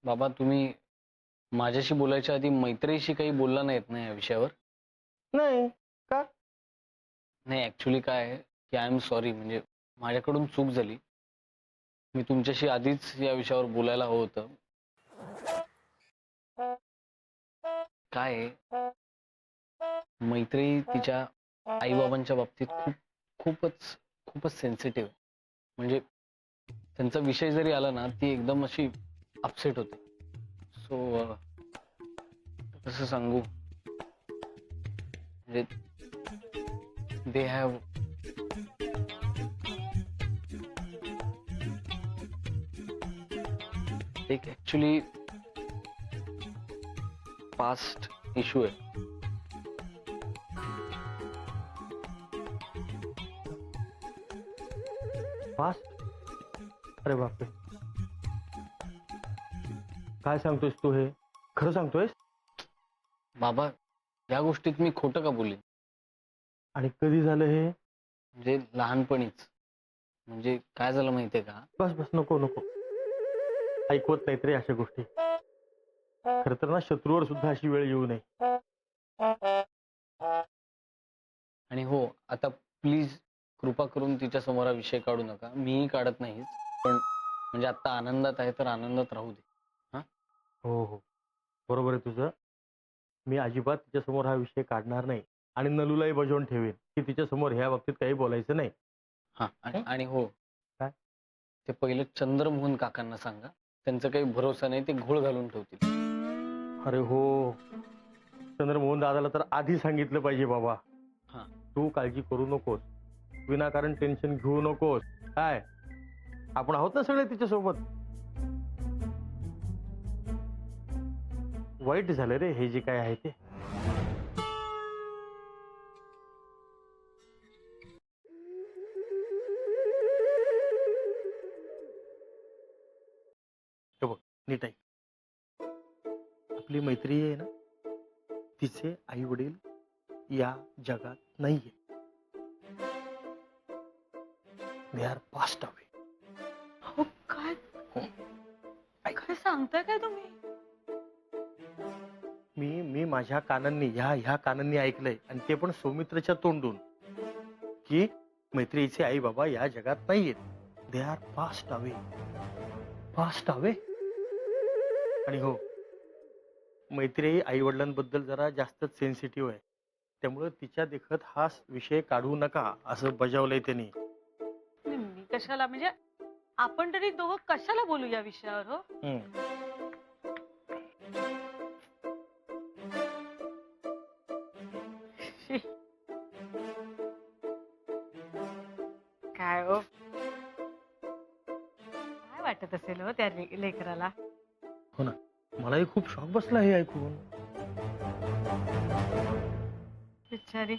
बाबा तुम्ही माझ्याशी बोलायच्या आधी मैत्रीशी काही बोलला नाहीत ना या विषयावर? नाही. का? नाही ऍक्च्युली काय आहे की आय एम सॉरी, म्हणजे माझ्याकडून चूक झाली. मी तुमच्याशी आधीच या विषयावर बोलायला हवं होतं. काय आहे, मैत्री तिच्या आईबाबांच्या बाबतीत खूपच खूपच सेन्सिटिव्ह आहे. म्हणजे त्यांचा विषय जरी आला ना ती एकदम अशी अपसेट होते. सो कसं सांगू, म्हणजे दे हॅव एक ऍक्च्युली पास्ट इशू आहे. फास्ट? अरे बापरे. काय सांगतोयस तू? हे खरं सांगतोयस? बाबा या गोष्टीत मी खोटं का बोलेन? आणि कधी झालं हे? म्हणजे लहानपणीच. म्हणजे काय झालं माहितीये का? बस बस, नको नको. ऐकवत नाहीत रे अशा गोष्टी. खर तर ना, शत्रूवर सुद्धा अशी वेळ येऊ नये. आणि हो, आता प्लीज कृपा करून तिच्या समोर हा विषय काढू नका. मीही काढत नाहीच. पण म्हणजे आता आनंदात आहे तर आनंदात राहू दे. हा? हो हो, बरोबर आहे तुझं. मी अजिबात तिच्यासमोर हा विषय काढणार नाही. आणि नलूलाही बजावून ठेवेन की तिच्यासमोर ह्या बाबतीत काही बोलायचं नाही. हा हं? आणि हो, काय? ते पहिले चंद्रमोहन काकांना सांगा. त्यांचा काही भरोसा नाही, ते घोळ घालून ठेवतील. अरे हो, चंद्रमोहन दादाला तर आधी सांगितलं पाहिजे बाबा. हा. तू काळजी करू नकोस, विनाकारण टेन्शन घेऊ नकोस. काय, आपण आहोत ना सगळे तिच्यासोबत. वाईट झालं रे हे जे काय आहे ते. हे बघ, नीट ऐक. आपली मैत्री आहे ना, तिचे आई वडील या जगात नाहीये. They are passed away. हो काय काय सांगताय काय तुम्ही? मी माझ्या कानांनी ह्या कानांनी ऐकलंय, आणि ते पण सौमित्रच्या तोंडून, की मैत्रीचे आई बाबा या जगात नाहीयेत. They are passed away. Passed away. आणि हो, मैत्री आई वडिलांबद्दल जरा जास्तच सेन्सिटिव्ह आहे. त्यामुळे तिच्या देखत हा विषय काढू नका असं बजावलंय त्यांनी. नाही, मी कशाला, म्हणजे आपण तरी दोघं कशाला बोलू या विषयावर हो? शी. काय हो, काय वाटत असेल हो त्या लेकराला? हो ना, मलाही खूप शॉक बसला हे ऐकून. बिचारी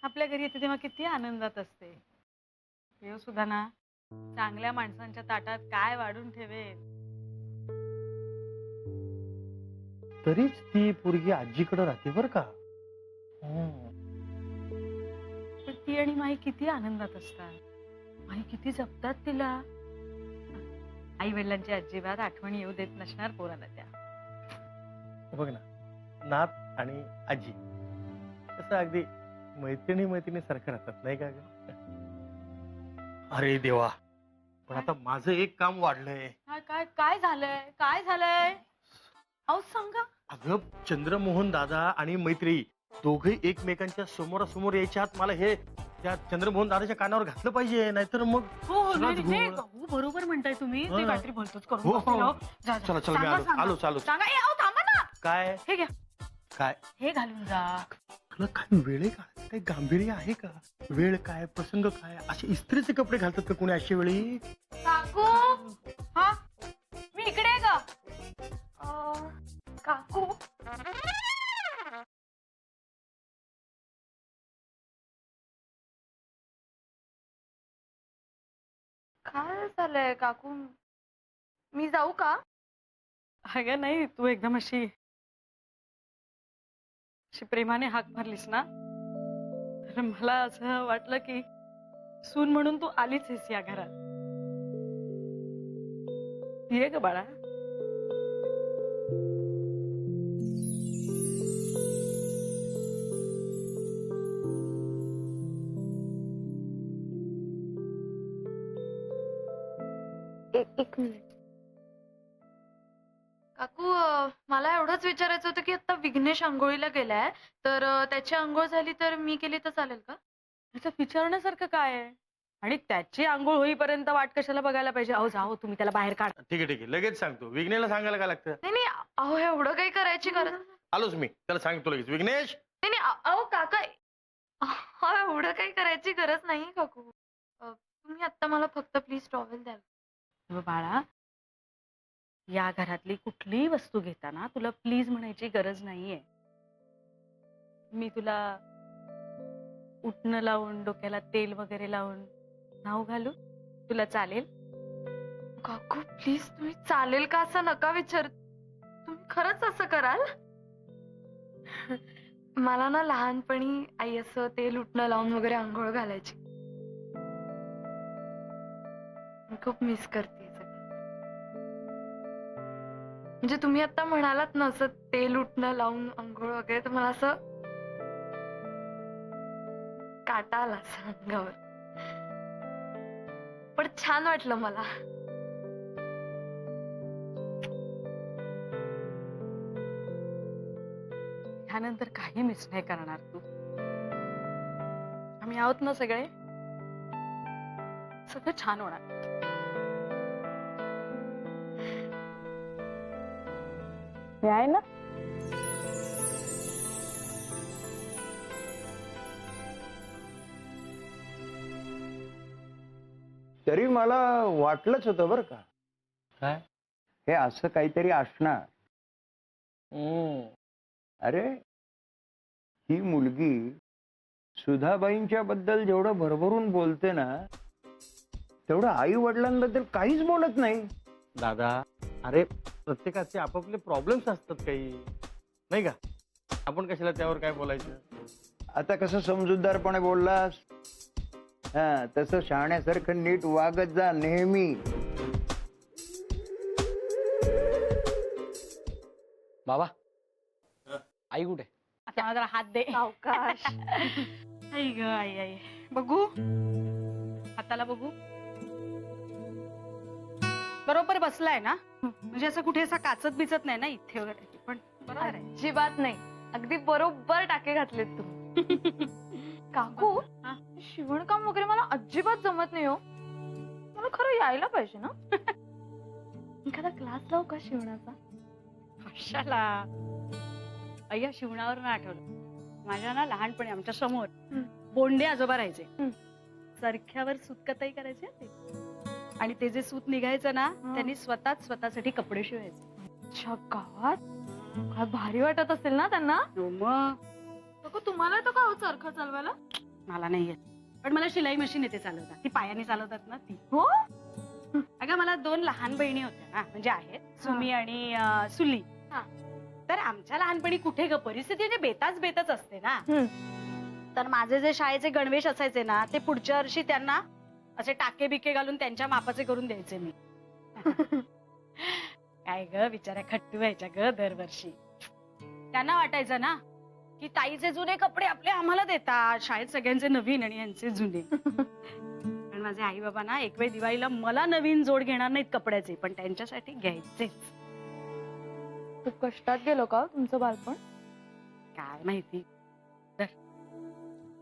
आपल्या घरी येते तेव्हा किती आनंदात असते. देव सुद्धा ना चांगल्या माणसांच्या ताटात काय वाढून ठेवेल. तरीच ती पोरगी आजीकडे राहते बर का. पण ती आणि माई किती आनंदात असतात. माई किती जपतात तिला. आई वडिलांची अजिबात आठवण येऊ देत नसणार पोराला त्या. बघ ना, नात आणि आजी कसं अगदी मैत्रिणी सारखं राहतात नाही का ग? अरे देवा, पण आता माझं एक काम वाढलंय. काय काय काय झालंय? काय झालंय? अहो सांगा. अगं, चंद्रमोहन दादा आणि मैत्री दोघे एकमेकांच्या समोरासमोर यायच्या आत मला हे त्या चंद्रमोहन दादाच्या कानावर घातलं पाहिजे, नाहीतर मग हो हो, सगळाच नाही नाही, घोळ. हो, बरोबर म्हणताय तुम्ही. ते हं. काहीतरी भलतंच हो, करून हो. बसलेलं हो. जा, जा. चला चला, मी सांगा, आलो सांगा. आलो चालू. सांगा. ए, अहो थांबा ना. काय हे घ्या, काय हे घालून जा. तुला काय वेळ आहे का? काही गांभीर्य आहे का? वेळ काय, प्रसंग काय? असे इस्त्रीचे कपडे घालतात का कोणी अशा वेळी? काकू, हा मी इकडे आहे का? काकू, काय झालंय काकू? मी जाऊ का? अगं नाही, तू एकदम अशी अशी प्रेमाने हाक मारलीस ना, तर मला असं वाटलं की सून म्हणून तू आलीच आहेस या घरात. ये ग बाळा. एक मिनिट. काकू मला एवढंच विचारायचं होतं की आता विघ्नेश आंघोळीला गेलाय तर त्याची आंघोळ झाली तर मी केली तर चालेल का? त्याचं विचारण्यासारखं काय आहे? आणि त्याची आंघोळ होईपर्यंत वाट कशाला बघायला पाहिजे? अहो जाओ तुम्ही त्याला बाहेर काढा. ठीक आहे लगेच सांगतो. विघ्नेला सांगायला काय लागतं? नाही नाही अहो एवढं काही करायची गरज आलोच मी, त्याला सांगतो लगेच. विघ्नेश, नाही नाही अहो काका अहो एवढं काही करायची गरज नाही काकू. तुम्ही आता मला फक्त प्लीज टॉवेल द्याल. अगं बाळा, या घरातली कुठलीही वस्तू घेताना तुला प्लीज म्हणायची गरज नाहीये. मी तुला उठणं लावून डोक्याला तेल वगैरे लावून नाव घालू? तुला चालेल? काकू प्लीज तुम्ही चालेल का असं नका विचार. तुम्ही खरंच असं कराल? मला ना लहानपणी आई असं तेल उठणं लावून वगैरे आंघोळ घालायची. मी खूप मिस करते म्हणजे तुम्ही आता म्हणालात ना असं तेल उठणं लावून आंघोळ वगैरे तर मला असं काटा आला असं अंगावर. पण छान वाटलं मला. ह्यानंतर काही मिस नाही करणार तू. आम्ही आहोत ना सगळे. सगळं छान होणार. हे आहे ना? तरी मला वाटलंच होतं बरं का, काय? हे असं काहीतरी असणार. अरे ही मुलगी सुधाबाईंच्या बद्दल जेवढं भरभरून बोलते ना, तेवढं आई वडिलांबद्दल काहीच बोलत नाही. दादा, अरे प्रत्येकाचे आपापले प्रॉब्लेम्स असतात काही, नाही का? आपण कशाला त्यावर काय बोलायचं? आता कसं समजूतदारपणे बोललास, हा तसं शहाण्यासारखं नीट वागत जा नेहमी. बाबा, आई कुठे? आता मला जरा हात दे. सावकाश. आई ग आई आई. बघू हाताला बघू. बरोबर बसलाय ना? म्हणजे असं कुठे असा काचत बिचत नाही ना इथे वगैरे? पण बरोबर आहे. अजिबात नाही. अगदी बरोबर टाके घातलेत तुम्ही. काकू हा? शिवणकाम वगैरे मला अजिबात जमत नाही हो. मला खरं यायला पाहिजे ना. एखादा क्लास लावू का शिवणाचा? कशाला? अय्या शिवणावरून आठवलं. माझ्या ना लहानपणी आमच्या समोर बोंडे आजोबा राहायचे. चरख्यावर सूतकताई करायचे ते. आणि ते जे सूत निघायचं ना, त्यांनी स्वतःसाठी कपडे शिवायचे. अच्छा, गावात काय भारी वाटत असेल ना त्यांना. मग काकू तुम्हाला येतं का हो चरखा चालवायला? मला नाही येत, पण मला शिलाई मशीन येते चालवता. ती पायाने चालवतात ना ती. हो. अगं मला 2 लहान बहिणी होत्या ना, म्हणजे आहेत सुमी आणि सुली. तर आमच्या लहानपणी कुठे ग परिस्थिती बेताच असते ना. तर माझे जे शाळेचे गणवेश असायचे ना, ते पुढच्या वर्षी त्यांना असे टाके बिके घालून त्यांच्या मापाचे करून द्यायचे मी. काय ग बिचाऱ्या खट्टू व्हायच्या ग दरवर्षी. त्यांना वाटायचं ना की ताईचे जुने कपडे आपले आम्हाला देतात, शाळेत सगळ्यांचे नवीन आणि यांचे जुने. पण माझे आई बाबा ना एक वेळ दिवाळीला मला नवीन जोड घेणार नाहीत कपड्याचे, पण त्यांच्यासाठी घ्यायचेच. खूप कष्टात गेलो का तुमचं बालपण? काय माहिती तर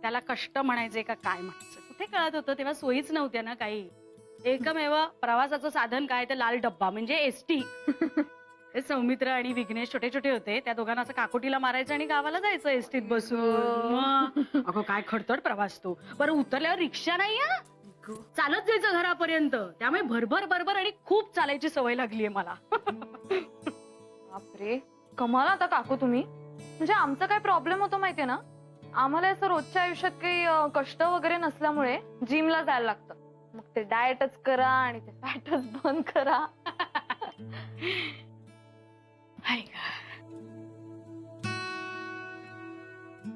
त्याला कष्ट म्हणायचे का काय म्हणायचं कुठे कळत होतं. तेव्हा सोयीच नव्हत्या ना काही. एकमेव प्रवासाचं साधन काय तर लाल डब्बा म्हणजे एसटी. ते सौमित्र आणि विघ्नेश छोटे छोटे होते. त्या दोघांना असं काकोटीला मारायचं आणि गावाला जायचं एसटीत बसून. मग अगं काय खडतड प्रवास तो. बरं उतरल्यावर रिक्षा नाही हा, चालत जायचं घरापर्यंत. त्यामुळे भरभर आणि खूप चालायची सवय लागलीये मला. बापरे, कमाल आता काकू तुम्ही. म्हणजे आमचा काय प्रॉब्लेम होतो माहितीये ना, आम्हाला असं रोजच्या आयुष्यात काही कष्ट वगैरे नसल्यामुळे जिमला जायला लागतं. मग ते डाएटच करा आणि ते फॅटच बंद करा. हाय का?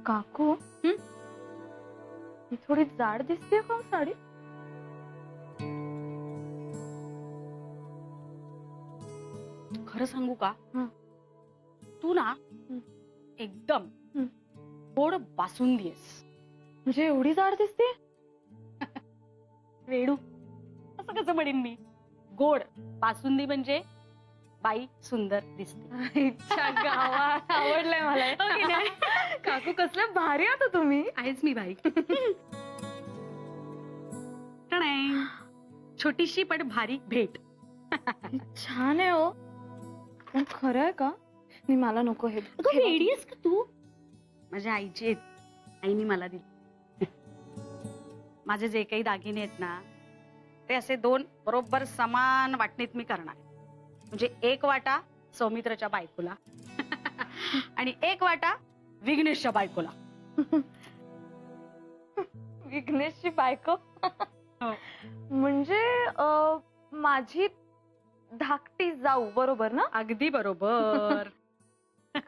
काकू ही थोडी जाड दिसते का साडी? खरं सांगू का? हं. तू ना एकदम गोड बासुंदी आहेस. म्हणजे एवढी जाड दिसते? वेडू असं कसं म्हणेन मी. गोड बासुंदी म्हणजे बाई सुंदर दिसते. इच्छा गावात आवडलंय मला. हो की नाही? काकू कसलं भारी आता तुम्ही. आहेच मी बाई. टणाई. छोटीशी पण भारी भेट. छान आहे हो. पण खरं आहे का? नाही मला नको हे. अगं वेडी आहेस का तू? माझ्या आईची आहेत. आईने मला दिली. माझे जे काही दागिने आहेत ना ते असे 2 बरोबर समान वाटणीत मी करणार आहे. म्हणजे 1 वाटा सौमित्रच्या बायकोला आणि 1 वाटा विघ्नेशच्या बायकोला. विघ्नेशची बायको. हो. म्हणजे माझी धाकटी जाऊ बरोबर ना? अगदी बरोबर.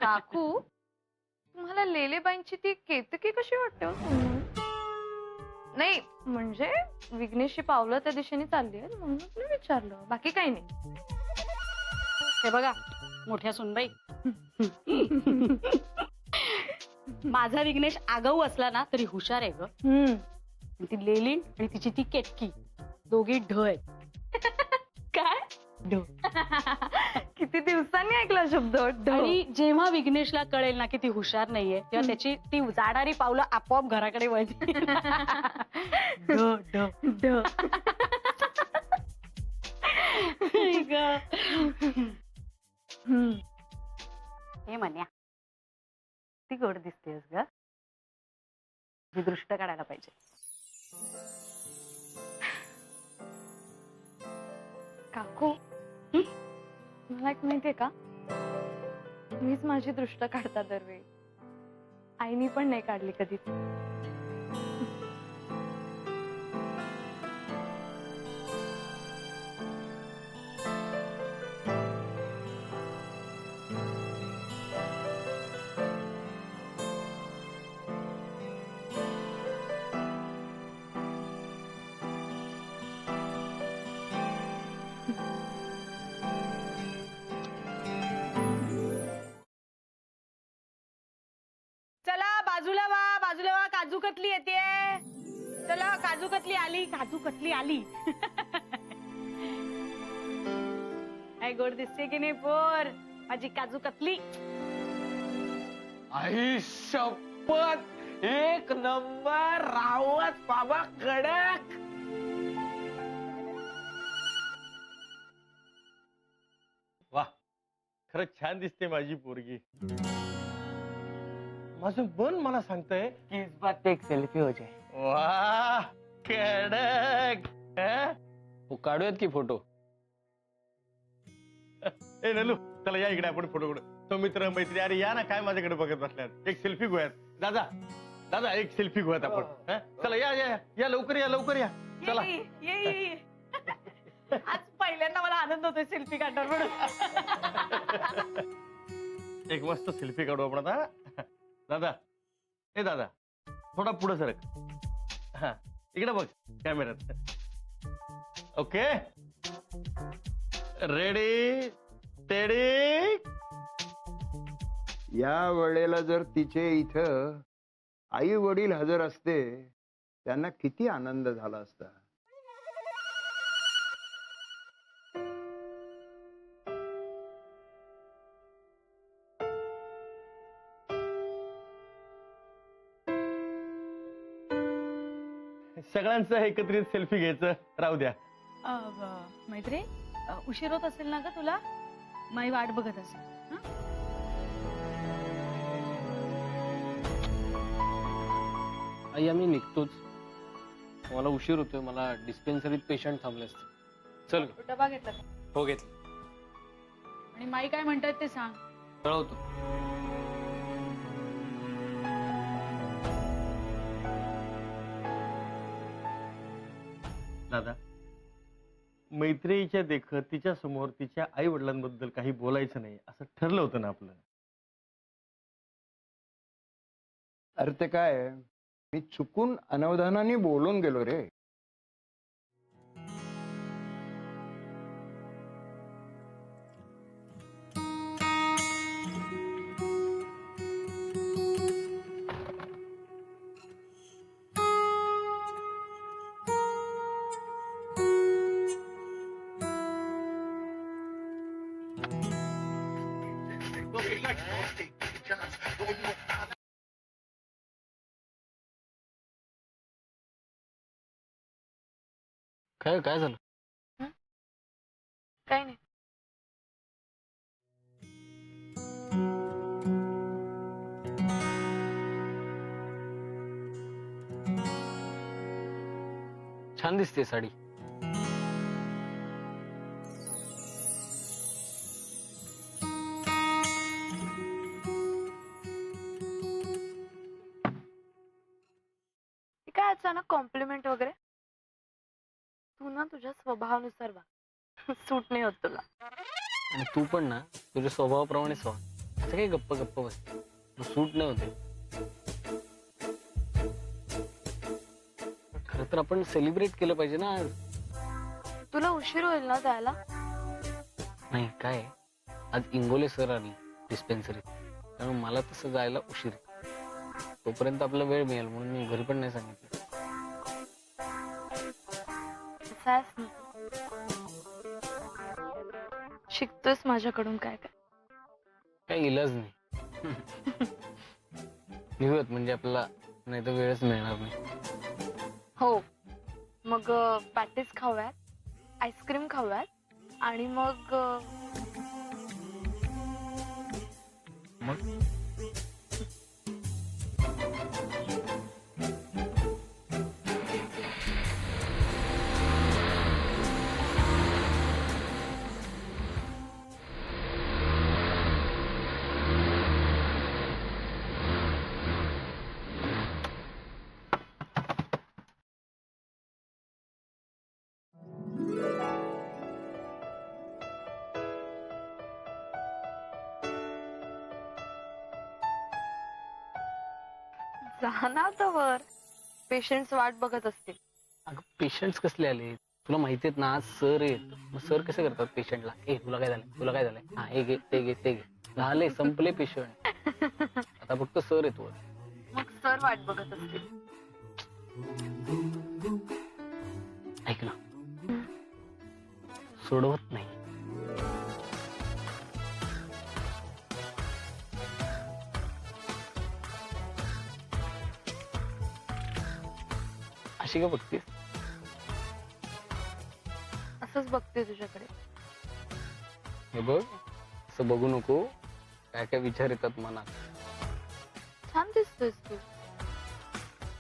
काकू तुम्हाला लेलेबाईंची ती केतकी कशी वाटते हो सुनून? नाही म्हणजे विघ्नेशची पावलं त्या दिशेने चालली आहेत म्हणून मी विचारलं, बाकी काही नाही. हे बघा मोठ्या सुनबाई, माझा विघ्नेश आगाऊ असला ना तरी हुशार आहे ग. आणि ती लेलीन आणि तिची ती केतकी दोघी ढ आहेत. काय? ढ. किती दिवसांनी ऐकला शब्द ढ. आणि जेव्हा विघ्नेशला कळेल ना की ती हुशार नाहीये तेव्हा त्याची ती जाणारी पावलं आपोआप घराकडे वळतील. ढ ढ ढ. हे म्हण्या ती गोड दिसतेस ग. ही दृष्ट काढायला पाहिजे. काकू मला एक माहितीये का, मीच माझी दृष्ट काढता दरवेळी. आईनी पण नाही काढली कधीच. चला बाजूला वा, बाजूला वा. काजू कतली येते. चला काजू कतली आली, काजू कतली आली. काय गोड दिसते की नाही पोर माझी काजू कतली. आई शपथ, 1 नंबर. रावत बाबा कडक. वा, खरंच छान दिसते माझी पोरगी. माझं मन मला सांगतंय की इस बात पे एक सेल्फी हो जाए. वा कडक. हं? हो काढूयात की फोटो. ए नलू, चला या इकडे आपण फोटो काढू. तो मित्र मैत्री, अरे या ना, काय माझ्याकडे बघत बसल्यात. एक सेल्फी घेऊयात. दादा दादा एक सेल्फी घेऊयात आपण. हं? चला या या या लवकर या लवकर या. चला. ये. आज पहिल्यांदा मला आनंद होतोय सेल्फी काढणार म्हणून. एक मस्त सेल्फी काढू आपण आता. दादा, ए दादा थोडा पुढे सरक. हा इकडे बघ कॅमेऱ्यात. Okay ready teddy. या वेळेला जर तिचे इथं आई वडील हजर असते त्यांना किती आनंद झाला असता. सगळ्यांचं एकत्रित सेल्फी घ्यायचं राहू द्या. मैत्री उशीर होत असेल ना ग तुला. माई वाट बघत असेल. आई आम्ही निघतोच. मला उशीर होतोय. मला डिस्पेन्सरीत पेशंट थांबले असते. चल ग. डबा घेतला का? हो घेतलं. आणि माई काय म्हणतात ते सांग. कळवतो. दादा, मैत्रिणीच्या देखत तिच्या समोर तिच्या आई वडिलांबद्दल काही बोलायचं नाही असं ठरलं होतं ना आपलं. अरे ते काय, मी चुकून अनवधानाने बोलून गेलो रे. काय काय झालं? काही नाही. छान दिसते साडी. हे काय अचानक कॉम्प्लिमेंट वगैरे? तू ना तुझ्या स्वभावानुसार वाग. सूट नाही होत तुला. आणि तू पण ना तुझ्या स्वभावाप्रमाणेच व्हा. असं काही गप्प गप्प बसते. सूट नाही होते. खरं तर आपण सेलिब्रेट केलं पाहिजे ना आज. तुला उशीर होईल ना जायला? नाही काय आज इंगोले सर आली डिस्पेन्सरीत, त्यामुळे मला तसं जायला उशीर आहे. तोपर्यंत आपला वेळ मिळेल म्हणून मी घरी पण नाही सांगितलं. कसा आहेस ना? शिकतोस माझ्याकडून काय काय? काही इलाज नाही. निघूयात म्हणजे आपल्याला नाही तर वेळच मिळणार नाही. हो. मग पॅटीस खाऊयात, आईस्क्रीम खाऊयात आणि मग मग जाणार तर वर. पेशंट्स वाट बघत असतील. अगं पेशंट्स कसले आले तुला माहितीयेत ना. आज सर आहेत. मग सर कसे करतात पेशंटला, ए तुला काय झालंय, तुला काय झालंय, हा हे घे ते घे ते घे, झाले संपले पेशंट. आता फक्त सर आहेत वर. मग सर वाट बघत असतील. ऐक ना, सोडवत नाही. अशी का बघतेस? असंच बघते तुझ्याकडे. हे बघ असं बघू नको. काय काय विचार येतात मनात. छान दिसतोयस तू.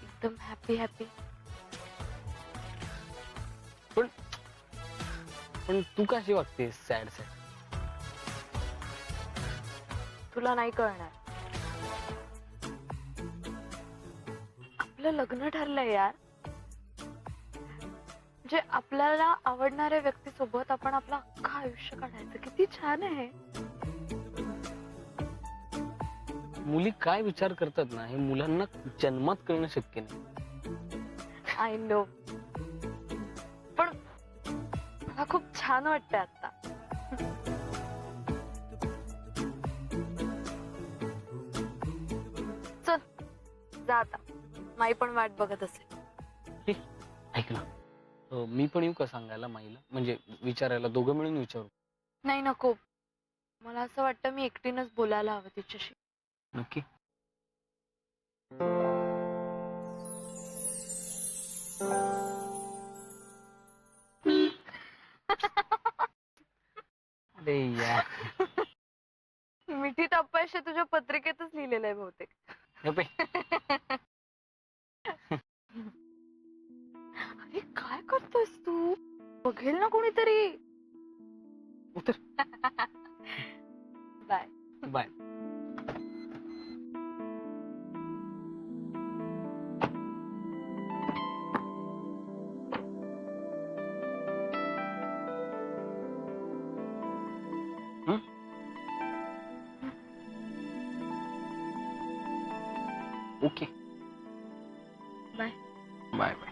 एकदम हॅपी हॅपी. पण तू कशी वागतेस सॅड सॅड? तुला नाही कळणार. आपलं लग्न ठरलंय यार. म्हणजे आपल्याला आवडणाऱ्या व्यक्तीसोबत आपण आपलं अख्खं आयुष्य काढायचं. किती छान आहे. मुली काय विचार करतात ना हे मुलांना जन्मात कळणं शक्य नाही. I know. पण मला खूप छान वाटतंय आता. चल जा आता. माई पण वाट बघत असेल. ऐक ना, मी पण येऊ का सांगायला माईला, म्हणजे विचारायला, दोघं मिळून विचारू. नाही नको. मला असं वाटतं मी एकटीनच बोलायला हवं तिच्याशी. नक्की? अरे यार. मिठी अपयश तुझ्या पत्रिकेतच लिहिलेलं आहे बहुतेक. गप्प आहे. अरे काय करतोयस तू? बघेल ना कोणीतरी. उतर. Bye. Bye. Okay. Bye. Bye bye.